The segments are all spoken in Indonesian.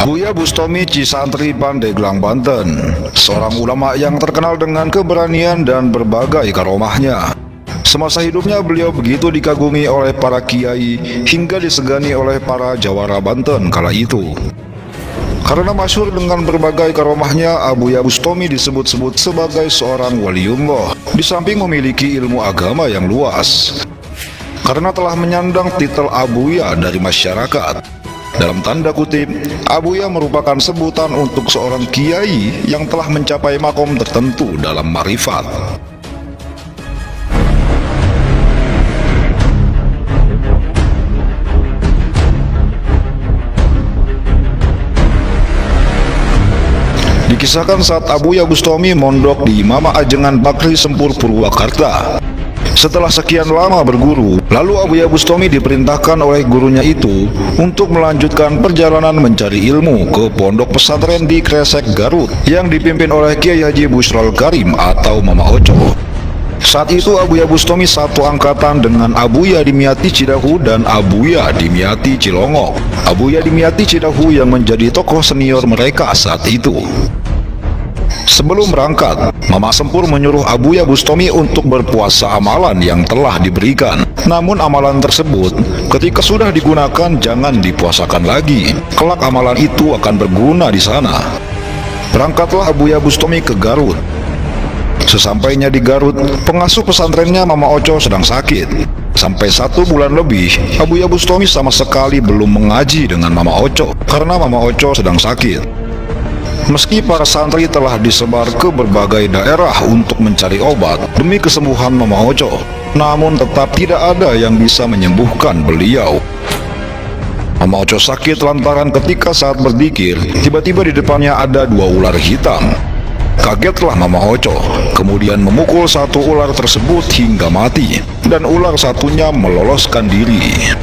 Buya Bustomi Cisantri Pandeglang, Banten, seorang ulama yang terkenal dengan keberanian dan berbagai karomahnya. Semasa hidupnya beliau begitu dikagumi oleh para kiai hingga disegani oleh para jawara Banten kala itu. Karena masyhur dengan berbagai karomahnya, Abuya Bustomi disebut-sebut sebagai seorang waliullah, di samping memiliki ilmu agama yang luas. Karena telah menyandang titel Abuya dari masyarakat. Dalam tanda kutip, Abuya merupakan sebutan untuk seorang kiai yang telah mencapai makom tertentu dalam marifat. Dikisahkan saat Abuya Bustomi mondok di Mama Ajengan Bakri Sempur Purwakarta. Setelah sekian lama berguru, lalu Abuya Bustomi diperintahkan oleh gurunya itu untuk melanjutkan perjalanan mencari ilmu ke pondok pesantren di Kresek, Garut yang dipimpin oleh Kiai Haji Busrol Karim atau Mama Oco. Saat itu Abuya Bustomi satu angkatan dengan Abuya Dimyati Cidahu dan Abuya Dimyati Cilongok. Abuya Dimyati Cidahu yang menjadi tokoh senior mereka saat itu. Sebelum berangkat, Mama Sempur menyuruh Abuya Bustomi untuk berpuasa amalan yang telah diberikan. Namun amalan tersebut ketika sudah digunakan jangan dipuasakan lagi. Kelak amalan itu akan berguna di sana. Berangkatlah Abuya Bustomi ke Garut. Sesampainya di Garut, pengasuh pesantrennya Mama Oco sedang sakit. Sampai 1 bulan lebih, Abuya Bustomi sama sekali belum mengaji dengan Mama Oco karena Mama Oco sedang sakit. Meski para santri telah disebar ke berbagai daerah untuk mencari obat demi kesembuhan Mama Oco, namun tetap tidak ada yang bisa menyembuhkan beliau. Mama Oco sakit lantaran ketika saat berzikir, tiba-tiba di depannya ada 2 ular hitam. Kagetlah Mama Oco, kemudian memukul satu ular tersebut hingga mati, dan ular satunya meloloskan diri.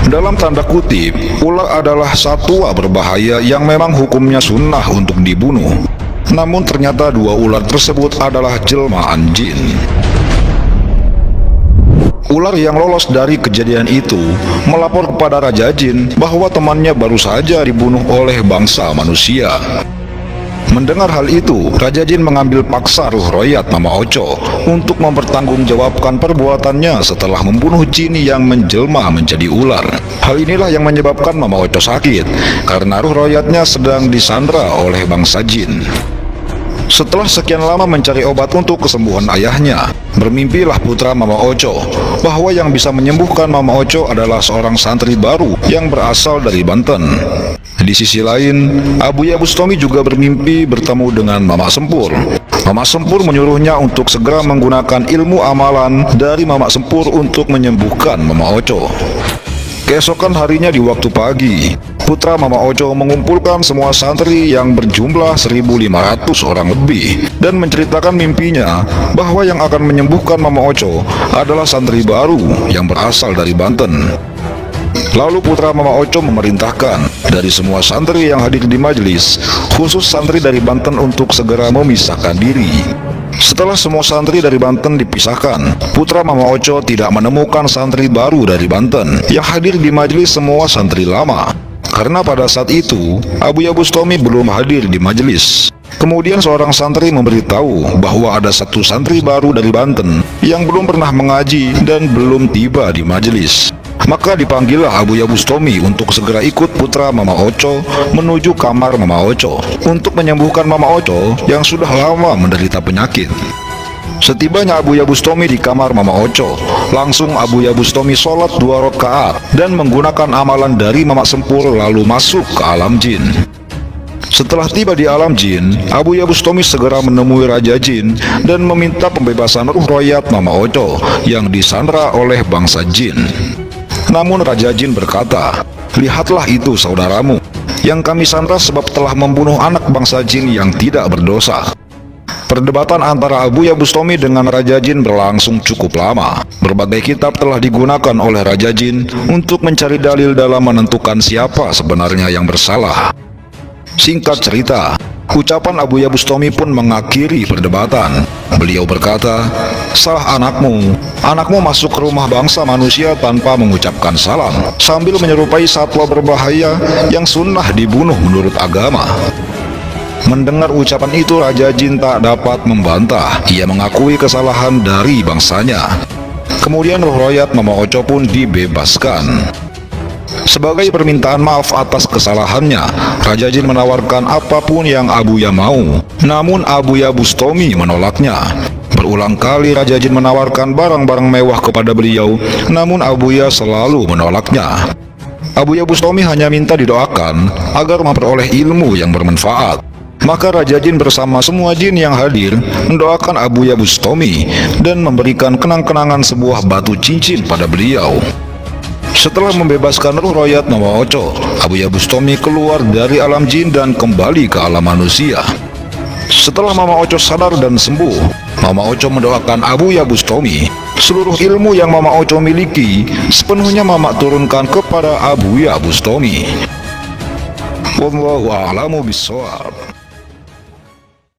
Dalam tanda kutip, ular adalah satwa berbahaya yang memang hukumnya sunnah untuk dibunuh. Namun ternyata 2 ular tersebut adalah jelmaan jin. Ular yang lolos dari kejadian itu melapor kepada Raja Jin bahwa temannya baru saja dibunuh oleh bangsa manusia. Mendengar hal itu, Raja Jin mengambil paksa ruh royat Mama Oco untuk mempertanggungjawabkan perbuatannya setelah membunuh jin yang menjelma menjadi ular. Hal inilah yang menyebabkan Mama Oco sakit, karena ruh royatnya sedang disandra oleh bangsa jin. Setelah sekian lama mencari obat untuk kesembuhan ayahnya, bermimpilah putra Mama Oco bahwa yang bisa menyembuhkan Mama Oco adalah seorang santri baru yang berasal dari Banten. Di sisi lain, Abuya Bustomi juga bermimpi bertemu dengan Mama Sempur. Mama Sempur menyuruhnya untuk segera menggunakan ilmu amalan dari Mama Sempur untuk menyembuhkan Mama Oco. Keesokan harinya di waktu pagi, putra Mama Oco mengumpulkan semua santri yang berjumlah 1.500 orang lebih dan menceritakan mimpinya bahwa yang akan menyembuhkan Mama Oco adalah santri baru yang berasal dari Banten. Lalu putra Mama Oco memerintahkan dari semua santri yang hadir di majelis, khusus santri dari Banten untuk segera memisahkan diri. Setelah semua santri dari Banten dipisahkan, putra Mama Oco tidak menemukan santri baru dari Banten. Yang hadir di majelis semua santri lama. Karena pada saat itu, Abuya Bustomi belum hadir di majelis. Kemudian seorang santri memberitahu bahwa ada 1 santri baru dari Banten yang belum pernah mengaji dan belum tiba di majelis. Maka dipanggillah Abuya Bustomi untuk segera ikut putra Mama Oco menuju kamar Mama Oco untuk menyembuhkan Mama Oco yang sudah lama menderita penyakit. Setibanya Abuya Bustomi di kamar Mama Oco, langsung Abuya Bustomi sholat 2 rakaat dan menggunakan amalan dari Mama Sempur lalu masuk ke alam jin. Setelah tiba di alam jin, Abuya Bustomi segera menemui Raja Jin dan meminta pembebasan ruh royat Mama Oco yang disandra oleh bangsa jin. Namun Raja Jin berkata, "Lihatlah itu saudaramu, yang kami sandra sebab telah membunuh anak bangsa jin yang tidak berdosa." Perdebatan antara Abuya Bustomi dengan Raja Jin berlangsung cukup lama. Berbagai kitab telah digunakan oleh Raja Jin untuk mencari dalil dalam menentukan siapa sebenarnya yang bersalah. Singkat cerita, Ucapan Abuya Bustami pun mengakhiri perdebatan. Beliau berkata, "Salah anakmu. Anakmu masuk ke rumah bangsa manusia tanpa mengucapkan salam, sambil menyerupai satwa berbahaya yang sunnah dibunuh menurut agama." Mendengar ucapan itu, Raja Jin tak dapat membantah. Ia mengakui kesalahan dari bangsanya. Kemudian Roh Royat Mama Ocho pun dibebaskan. Sebagai permintaan maaf atas kesalahannya, Raja Jin menawarkan apapun yang Abuya mau. Namun Abuya Bustami menolaknya. Berulang kali Raja Jin menawarkan barang-barang mewah kepada beliau, namun Abuya selalu menolaknya. Abuya Bustami hanya minta didoakan agar memperoleh ilmu yang bermanfaat. Maka Raja Jin bersama semua jin yang hadir mendoakan Abuya Bustami dan memberikan kenang-kenangan sebuah batu cincin pada beliau. Setelah membebaskan Roh Royat Mama Ocho, Abuya Bustami keluar dari alam jin dan kembali ke alam manusia. Setelah Mama Ocho sadar dan sembuh, Mama Ocho mendoakan Abuya Bustami. Seluruh ilmu yang Mama Ocho miliki sepenuhnya Mama turunkan kepada Abuya Bustami. Wallahu a'lamu bishawab.